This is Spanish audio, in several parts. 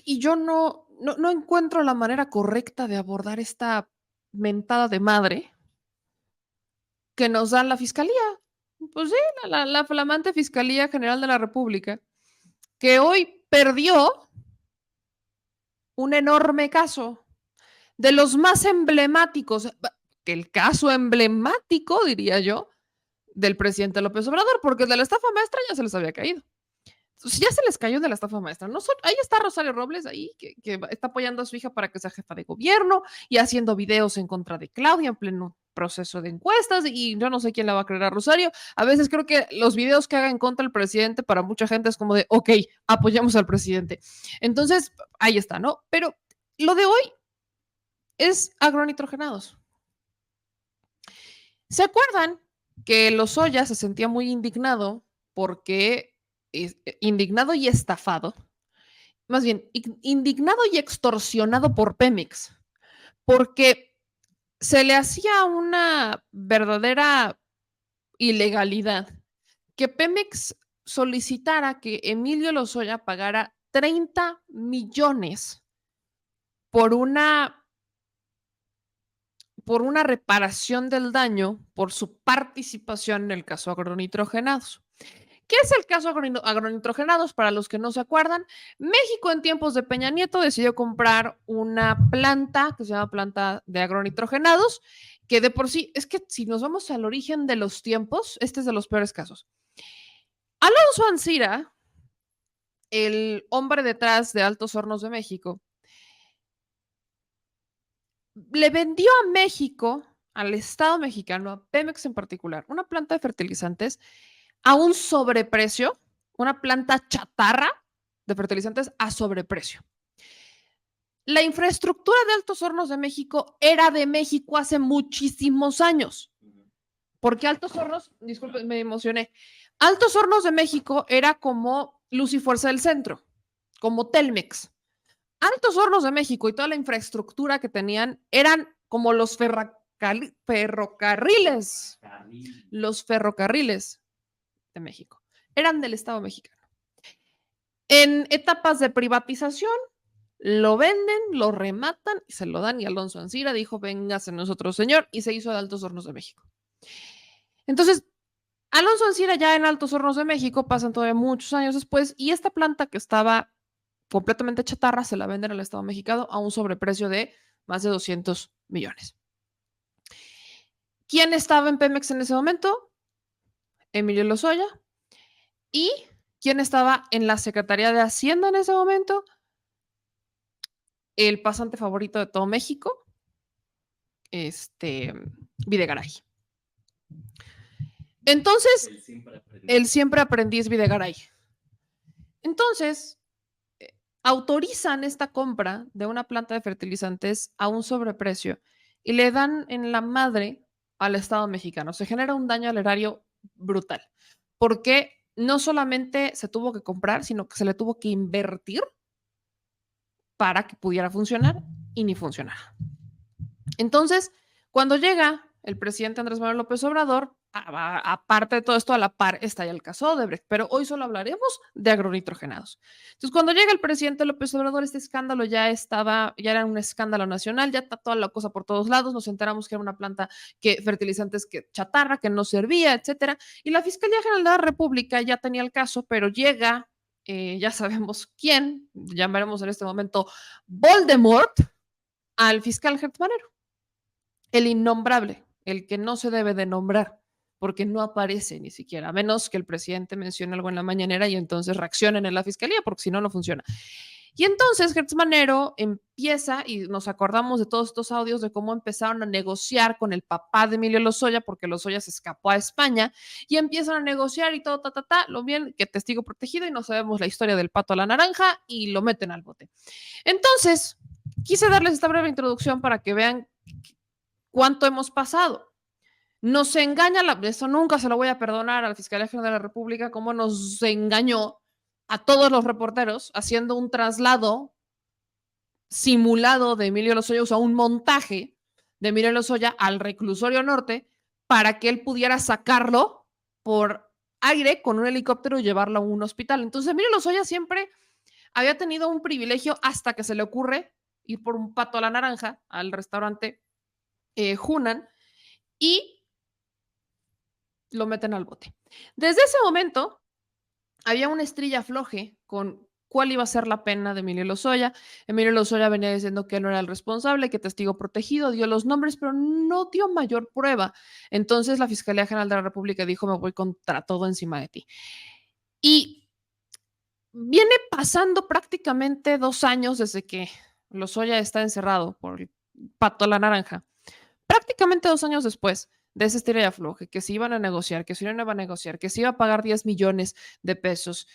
Y yo no encuentro la manera correcta de abordar esta mentada de madre que nos da la fiscalía. Pues sí, la flamante Fiscalía General de la República, que hoy perdió un enorme caso de los más emblemáticos, que el caso emblemático, diría yo, del presidente López Obrador, porque el de la estafa maestra ya se les había caído. Entonces, ya se les cayó de la estafa maestra. No son, ahí está Rosario Robles, ahí, que está apoyando a su hija para que sea jefa de gobierno y haciendo videos en contra de Claudia en pleno proceso de encuestas, y yo no sé quién la va a creer a Rosario. A veces creo que los videos que haga en contra del presidente para mucha gente es como de, ok, apoyamos al presidente. Entonces, ahí está, ¿no? Pero lo de hoy es agronitrogenados. ¿Se acuerdan que Lozoya se sentía muy indignado porque, indignado y estafado, más bien, indignado y extorsionado por Pemex, porque se le hacía una verdadera ilegalidad que Pemex solicitara que Emilio Lozoya pagara 30 millones por una reparación del daño por su participación en el caso agronitrogenados. ¿Qué es el caso agronitrogenados? Para los que no se acuerdan, México en tiempos de Peña Nieto decidió comprar una planta que se llama planta de agronitrogenados, que de por sí, es que si nos vamos al origen de los tiempos, este es de los peores casos. Alonso Ancira, el hombre detrás de Altos Hornos de México, le vendió a México, al Estado mexicano, a Pemex en particular, una planta de fertilizantes a un sobreprecio, una planta chatarra de fertilizantes a sobreprecio. La infraestructura de Altos Hornos de México era de México hace muchísimos años. Porque Altos Hornos, disculpen, me emocioné. Altos Hornos de México era como Luz y Fuerza del Centro, como Telmex. Altos Hornos de México y toda la infraestructura que tenían eran como los ferrocarriles, los ferrocarriles de México. Eran del Estado mexicano. En etapas de privatización, lo venden, lo rematan y se lo dan. Y Alonso Ancira dijo: véngase nosotros, señor, y se hizo de Altos Hornos de México. Entonces, Alonso Ancira ya en Altos Hornos de México, pasan todavía muchos años después, y esta planta que estaba completamente chatarra se la venden al Estado mexicano a un sobreprecio de más de 200 millones. ¿Quién estaba en Pemex en ese momento? Emilio Lozoya. ¿Y quién estaba en la Secretaría de Hacienda en ese momento? El pasante favorito de todo México, Videgaray. Entonces, el siempre aprendiz Videgaray. Entonces, autorizan esta compra de una planta de fertilizantes a un sobreprecio y le dan en la madre al Estado mexicano. Se genera un daño al erario brutal, porque no solamente se tuvo que comprar, sino que se le tuvo que invertir para que pudiera funcionar y ni funcionara. Entonces, cuando llega el presidente Andrés Manuel López Obrador, aparte de todo esto, a la par está ya el caso Odebrecht, pero hoy solo hablaremos de agronitrogenados. Entonces, cuando llega el presidente López Obrador, este escándalo ya era un escándalo nacional, ya está toda la cosa por todos lados, nos enteramos que era una planta que fertilizantes que chatarra, que no servía, etcétera, y la Fiscalía General de la República ya tenía el caso, pero llega, ya sabemos quién, llamaremos en este momento Voldemort, al fiscal Gertz Manero, el innombrable, el que no se debe de nombrar, porque no aparece ni siquiera, a menos que el presidente mencione algo en la mañanera y entonces reaccionen en la fiscalía, porque si no, no funciona. Y entonces Gertz Manero empieza, y nos acordamos de todos estos audios de cómo empezaron a negociar con el papá de Emilio Lozoya, porque Lozoya se escapó a España, y empiezan a negociar y todo, lo bien que testigo protegido, y no sabemos la historia del pato a la naranja, y lo meten al bote. Entonces, quise darles esta breve introducción para que vean cuánto hemos pasado. Nos engaña, eso nunca se lo voy a perdonar a la Fiscalía General de la República, cómo nos engañó a todos los reporteros haciendo un traslado simulado de Emilio Lozoya, o sea, un montaje de Emilio Lozoya al reclusorio norte para que él pudiera sacarlo por aire con un helicóptero y llevarlo a un hospital. Entonces, Emilio Lozoya siempre había tenido un privilegio hasta que se le ocurre ir por un pato a la naranja al restaurante Hunan y lo meten al bote. Desde ese momento había una estrella floje con cuál iba a ser la pena de Emilio Lozoya. Emilio Lozoya venía diciendo que él no era el responsable, que testigo protegido, dio los nombres, pero no dio mayor prueba. Entonces la Fiscalía General de la República dijo, me voy contra todo encima de ti. Y viene pasando prácticamente 2 años desde que Lozoya está encerrado por el pato a la naranja. Prácticamente 2 años después de ese estira y afloje, que se iban a negociar, que se iban a negociar, que se iba a pagar 10 millones de pesos,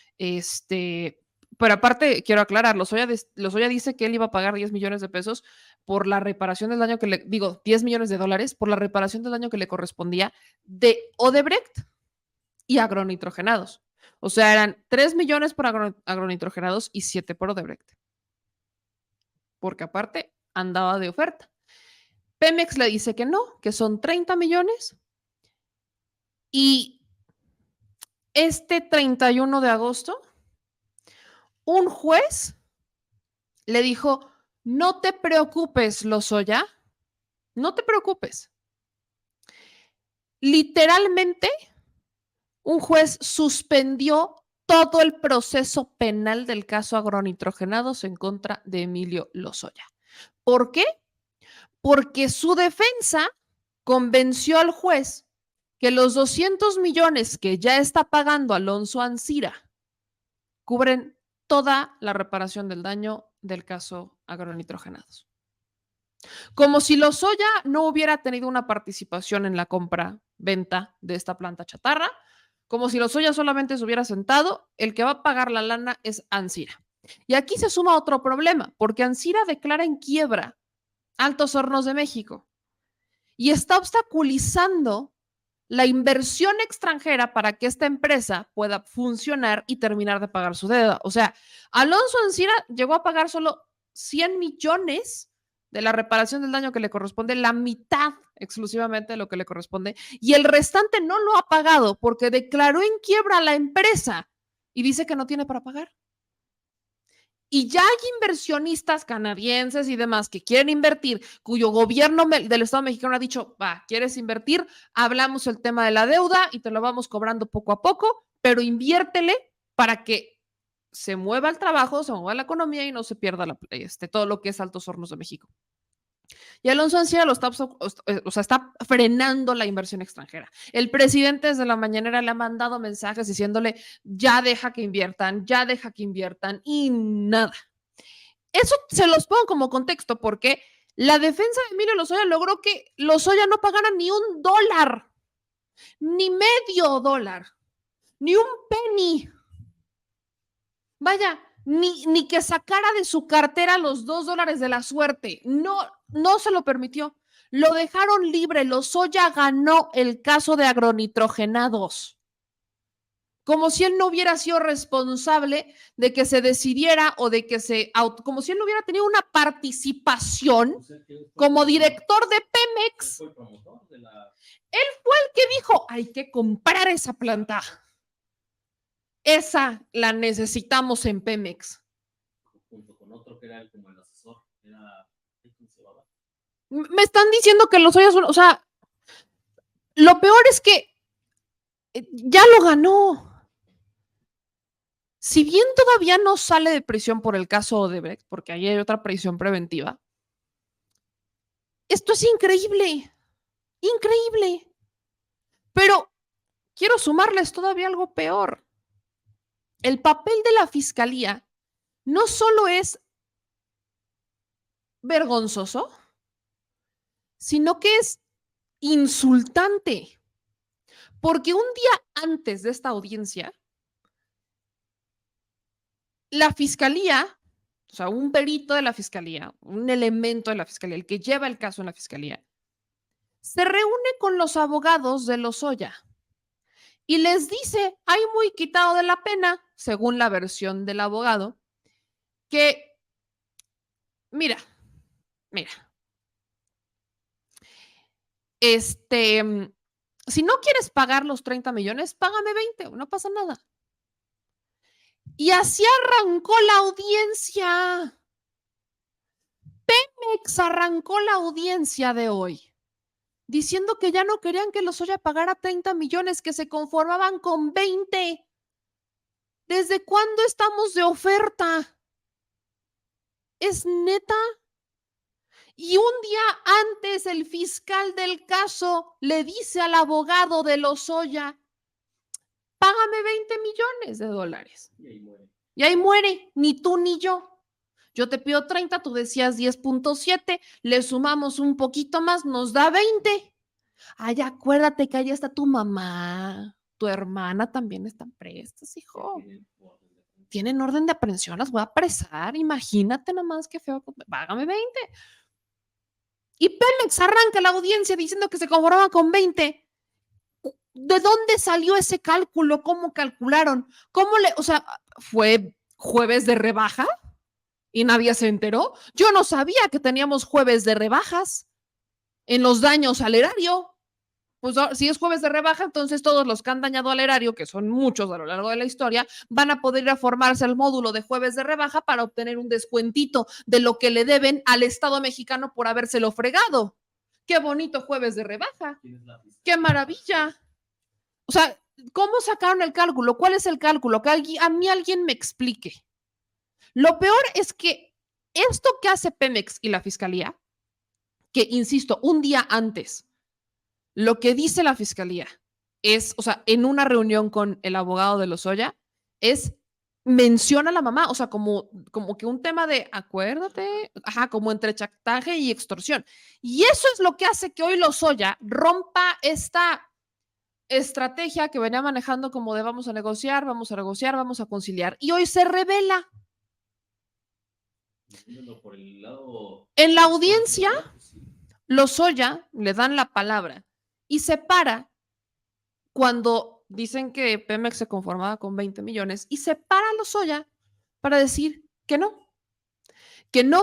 pero aparte, quiero aclarar, Lozoya dice que él iba a pagar 10 millones de pesos por la reparación del daño que le, digo, 10 millones de dólares por la reparación del daño que le correspondía de Odebrecht y agronitrogenados. O sea, eran 3 millones por agronitrogenados y 7 por Odebrecht. Porque aparte andaba de oferta. Pemex le dice que no, que son 30 millones. Y este 31 de agosto, un juez le dijo, no te preocupes, Lozoya, no te preocupes. Literalmente, un juez suspendió todo el proceso penal del caso agronitrogenados en contra de Emilio Lozoya. ¿Por qué? Porque su defensa convenció al juez que los 200 millones que ya está pagando Alonso Ancira cubren toda la reparación del daño del caso agronitrogenados. Como si Lozoya no hubiera tenido una participación en la compra-venta de esta planta chatarra, como si Lozoya solamente se hubiera sentado, el que va a pagar la lana es Ancira. Y aquí se suma otro problema, porque Ancira declara en quiebra Altos Hornos de México y está obstaculizando la inversión extranjera para que esta empresa pueda funcionar y terminar de pagar su deuda. O sea, Alonso Ancira llegó a pagar solo 100 millones de la reparación del daño que le corresponde, la mitad exclusivamente de lo que le corresponde, y el restante no lo ha pagado porque declaró en quiebra a la empresa y dice que no tiene para pagar. Y ya hay inversionistas canadienses y demás que quieren invertir, cuyo gobierno del Estado mexicano ha dicho, va, ¿quieres invertir? Hablamos el tema de la deuda y te lo vamos cobrando poco a poco, pero inviértele para que se mueva el trabajo, se mueva la economía y no se pierda todo lo que es Altos Hornos de México. Y Alonso Ancira está frenando la inversión extranjera. El presidente desde la mañanera le ha mandado mensajes diciéndole, ya deja que inviertan, y nada. Eso se los pongo como contexto porque la defensa de Emilio Lozoya logró que Lozoya no pagara ni $1, ni medio dólar, ni un penny. Vaya, ni que sacara de su cartera los $2 de la suerte. No, no se lo permitió. Lo dejaron libre. Lozoya ganó el caso de agronitrogenados. Como si él no hubiera sido responsable de que se decidiera o de que como si él no hubiera tenido una participación como director de Pemex. Él fue el que dijo, hay que comprar esa planta. Esa la necesitamos en Pemex. Junto con otro que era como el asesor, me están diciendo que Lozoya son, o sea, lo peor es que ya lo ganó. Si bien todavía no sale de prisión por el caso Odebrecht, porque ahí hay otra prisión preventiva, esto es increíble, increíble. Pero quiero sumarles todavía algo peor. El papel de la fiscalía no solo es vergonzoso, sino que es insultante. Porque un día antes de esta audiencia, la fiscalía, o sea, un perito de la fiscalía, un elemento de la fiscalía, el que lleva el caso en la fiscalía, se reúne con los abogados de Lozoya y les dice, hay muy quitado de la pena, según la versión del abogado, que, mira, si no quieres pagar los 30 millones, págame 20, no pasa nada. Y así arrancó la audiencia. Pemex arrancó la audiencia de hoy, diciendo que ya no querían que Lozoya pagara 30 millones, que se conformaban con 20. ¿Desde cuándo estamos de oferta? ¿Es neta? Y un día antes el fiscal del caso le dice al abogado de Lozoya, págame 20 millones de dólares. Y ahí muere. Y ahí muere, ni tú ni yo. Yo te pido 30, tú decías 10.7, le sumamos un poquito más, nos da 20. Ay, acuérdate que ahí está tu mamá, tu hermana también están prestas, hijo. Tienen orden de aprehensión, las voy a apresar, imagínate nomás qué feo, págame 20. Y Pemex arranca la audiencia diciendo que se conformaba con 20. ¿De dónde salió ese cálculo? ¿Cómo calcularon? O sea, ¿fue jueves de rebaja? ¿Y nadie se enteró? Yo no sabía que teníamos jueves de rebajas en los daños al erario. Pues si es jueves de rebaja, entonces todos los que han dañado al erario, que son muchos a lo largo de la historia, van a poder ir a formarse al módulo de jueves de rebaja para obtener un descuentito de lo que le deben al Estado mexicano por habérselo fregado. Qué bonito jueves de rebaja. Qué maravilla. O sea, ¿cómo sacaron el cálculo? ¿Cuál es el cálculo? Que a mí alguien me explique. Lo peor es que esto que hace Pemex y la Fiscalía, que insisto, un día antes, lo que dice la Fiscalía es, o sea, en una reunión con el abogado de Lozoya, es menciona a la mamá, o sea, como que un tema de acuérdate, como entre chantaje y extorsión. Y eso es lo que hace que hoy Lozoya rompa esta estrategia que venía manejando como de vamos a negociar, vamos a conciliar. Y hoy se revela. En la audiencia, Lozoya le dan la palabra y se para cuando dicen que Pemex se conformaba con 20 millones y se para Lozoya para decir que no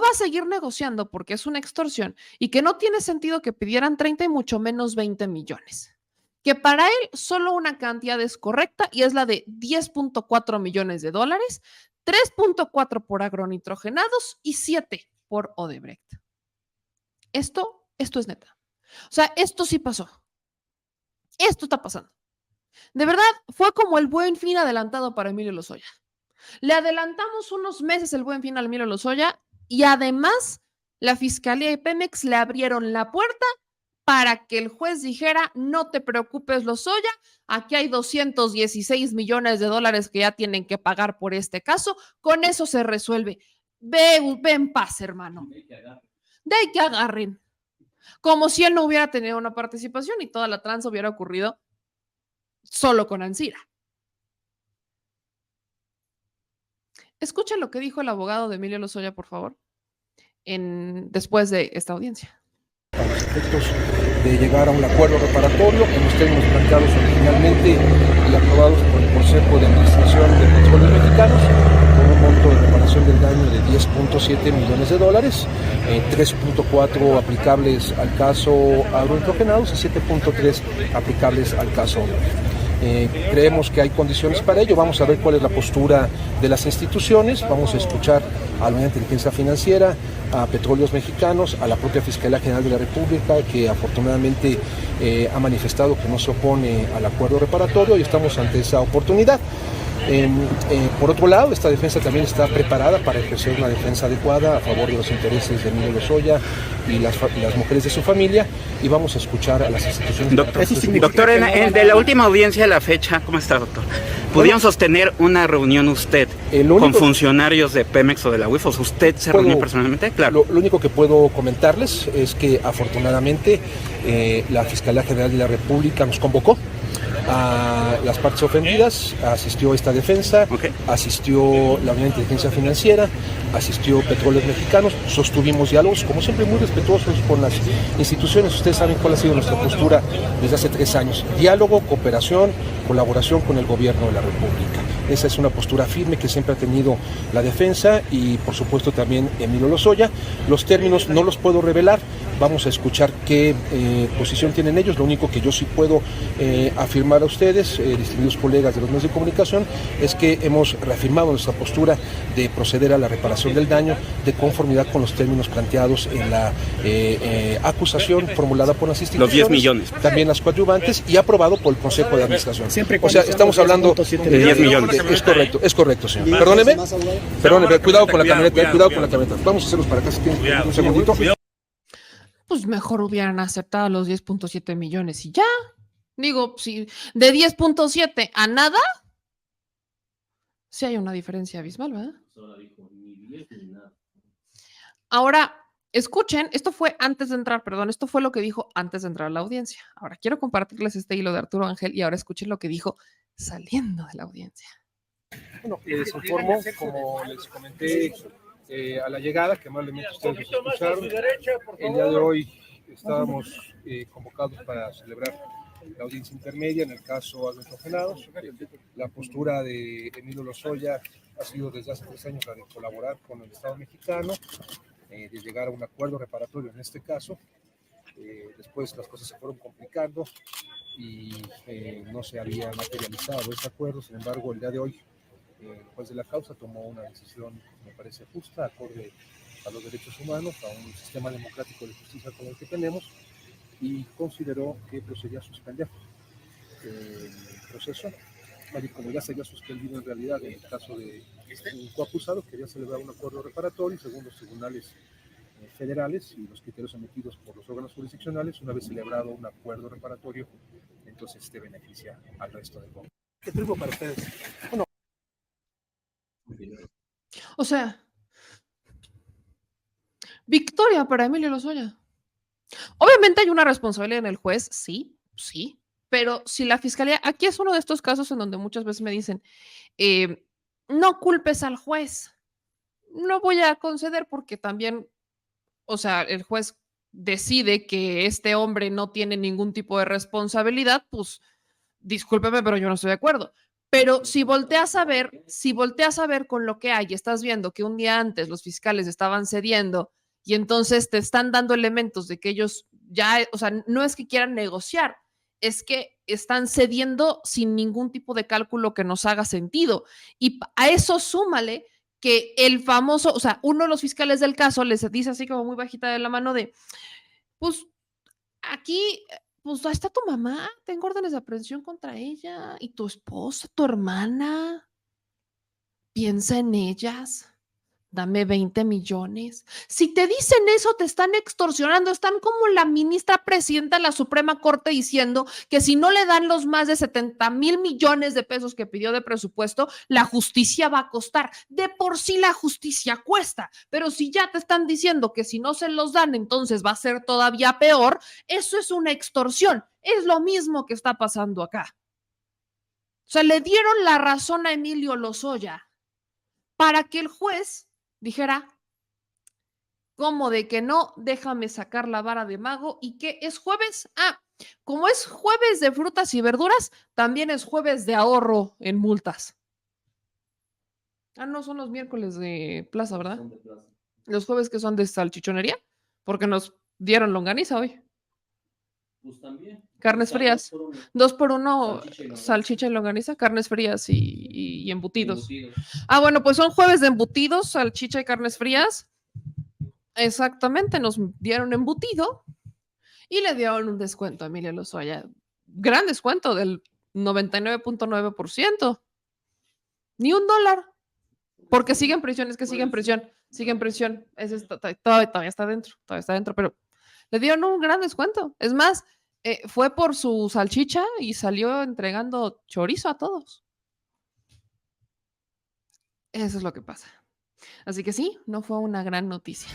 va a seguir negociando porque es una extorsión y que no tiene sentido que pidieran 30 y mucho menos 20 millones. Que para él solo una cantidad es correcta y es la de 10.4 millones de dólares, 3.4 por agronitrogenados y 7 por Odebrecht. Esto es neta. O sea, esto sí pasó. Esto está pasando. De verdad, fue como el Buen Fin adelantado para Emilio Lozoya. Le adelantamos unos meses el Buen Fin a Emilio Lozoya y además la Fiscalía y Pemex le abrieron la puerta para que el juez dijera, no te preocupes, Lozoya, aquí hay 216 millones de dólares que ya tienen que pagar por este caso, con eso se resuelve. Ve en paz, hermano. De ahí que agarren. Como si él no hubiera tenido una participación y toda la tranza hubiera ocurrido solo con Ancira. Escuchen lo que dijo el abogado de Emilio Lozoya, por favor, después de esta audiencia. Para los efectos de llegar a un acuerdo reparatorio en los términos planteados originalmente y aprobados por el Consejo de Administración de Petróleos Mexicanos, con un monto de reparación del daño de 10.7 millones de dólares, 3.4 aplicables al caso agronitrogenados y 7.3 aplicables al caso Odebrecht. Creemos que hay condiciones para ello. Vamos a ver cuál es la postura de las instituciones. Vamos a escuchar a la Unidad de Inteligencia Financiera, a Petróleos Mexicanos, a la propia Fiscalía General de la República, que afortunadamente ha manifestado que no se opone al acuerdo reparatorio y estamos ante esa oportunidad. Por otro lado, esta defensa también está preparada para ejercer una defensa adecuada a favor de los intereses de Emilio Lozoya y las mujeres de su familia, y vamos a escuchar a las instituciones. Doctor, de la última audiencia a la fecha, ¿cómo está, doctor? ¿Pudieron sostener una reunión usted con funcionarios de Pemex o de la UIF? ¿Usted se reunió personalmente? Claro. Lo único que puedo comentarles es que afortunadamente la Fiscalía General de la República nos convocó a las partes ofendidas, asistió esta defensa, asistió la Unidad de Inteligencia Financiera, asistió Petróleos Mexicanos, sostuvimos diálogos, como siempre, muy respetuosos con las instituciones. Ustedes saben cuál ha sido nuestra postura desde hace 3 años: diálogo, cooperación, colaboración con el gobierno de la República. Esa es una postura firme que siempre ha tenido la defensa y, por supuesto, también Emilio Lozoya. Los términos no los puedo revelar, Vamos a escuchar qué posición tienen ellos. Lo único que yo sí puedo afirmar a ustedes, distinguidos colegas de los medios de comunicación, es que hemos reafirmado nuestra postura de proceder a la reparación del daño de conformidad con los términos planteados en la acusación formulada por las instituciones. Los 10 millones. También las coadyuvantes y aprobado por el Consejo de Administración. O sea, estamos hablando de 10 millones. Es correcto, señor. Perdóneme, cuidado con la camioneta, Vamos a hacerlos para acá, si tienen un segundito. Pues mejor hubieran aceptado los 10.7 millones y ya. Digo, si de 10.7 a nada, sí hay una diferencia abismal, ¿verdad? Ahora dijo, ni 10 ni nada. Ahora, escuchen, esto fue lo que dijo antes de entrar a la audiencia. Ahora, quiero compartirles este hilo de Arturo Ángel y ahora escuchen lo que dijo saliendo de la audiencia. Bueno, les informo, como les comenté a la llegada, que amablemente ustedes nos escucharon, el día de hoy estábamos convocados para celebrar la audiencia intermedia en el caso Alberto Granados. La postura de Emilio Lozoya ha sido desde hace 3 años la de colaborar con el Estado mexicano, de llegar a un acuerdo reparatorio en este caso. Después las cosas se fueron complicando y no se había materializado este acuerdo. Sin embargo, el día de hoy el juez de la causa tomó una decisión, me parece justa, acorde a los derechos humanos, a un sistema democrático de justicia como el que tenemos, y consideró que procedía a suspender el proceso, tal y como ya se había suspendido en realidad en el caso de un coacusado. Quería celebrar un acuerdo reparatorio según los tribunales federales y los criterios emitidos por los órganos jurisdiccionales. Una vez celebrado un acuerdo reparatorio, entonces este beneficia al resto del mundo. ¿Qué triunfo para ustedes? Bueno, O sea, victoria para Emilio Lozoya. Obviamente hay una responsabilidad en el juez, sí, pero si la fiscalía, aquí es uno de estos casos en donde muchas veces me dicen, no culpes al juez. No voy a conceder porque también, o sea, el juez decide que este hombre no tiene ningún tipo de responsabilidad, pues discúlpeme, pero yo no estoy de acuerdo. Pero si volteas a ver con lo que hay, y estás viendo que un día antes los fiscales estaban cediendo y entonces te están dando elementos de que ellos ya, o sea, no es que quieran negociar, es que están cediendo sin ningún tipo de cálculo que nos haga sentido. Y a eso súmale que el famoso, o sea, uno de los fiscales del caso les dice así como muy bajita de la mano de, pues aquí, pues ahí está tu mamá, tengo órdenes de aprehensión contra ella, y tu esposa, tu hermana, piensa en ellas, dame 20 millones. Si te dicen eso, te están extorsionando, están como la ministra presidenta de la Suprema Corte diciendo que si no le dan los más de 70,000 millones de pesos que pidió de presupuesto, la justicia va a costar. De por sí la justicia cuesta, pero si ya te están diciendo que si no se los dan, entonces va a ser todavía peor, eso es una extorsión. Es lo mismo que está pasando acá. O sea, le dieron la razón a Emilio Lozoya para que el juez dijera, ¿cómo de que no? Déjame sacar la vara de mago. ¿Y qué es jueves? Como es jueves de frutas y verduras, también es jueves de ahorro en multas. No son los miércoles de plaza, ¿verdad? Son de plaza. Los jueves que son de salchichonería, porque nos dieron longaniza hoy. Pues también. Carnes frías. 2 por 1, salchicha y longaniza, carnes frías y embutidos. Bueno, pues son jueves de embutidos, salchicha y carnes frías. Exactamente, nos dieron embutido y le dieron un descuento a Emilio Lozoya. Gran descuento del 99.9%. Ni $1. Porque sigue en prisión, es que sigue en prisión. Todavía está dentro, pero le dieron un gran descuento. Es más, fue por su salchicha y salió entregando chorizo a todos. Eso es lo que pasa. Así que sí, no fue una gran noticia.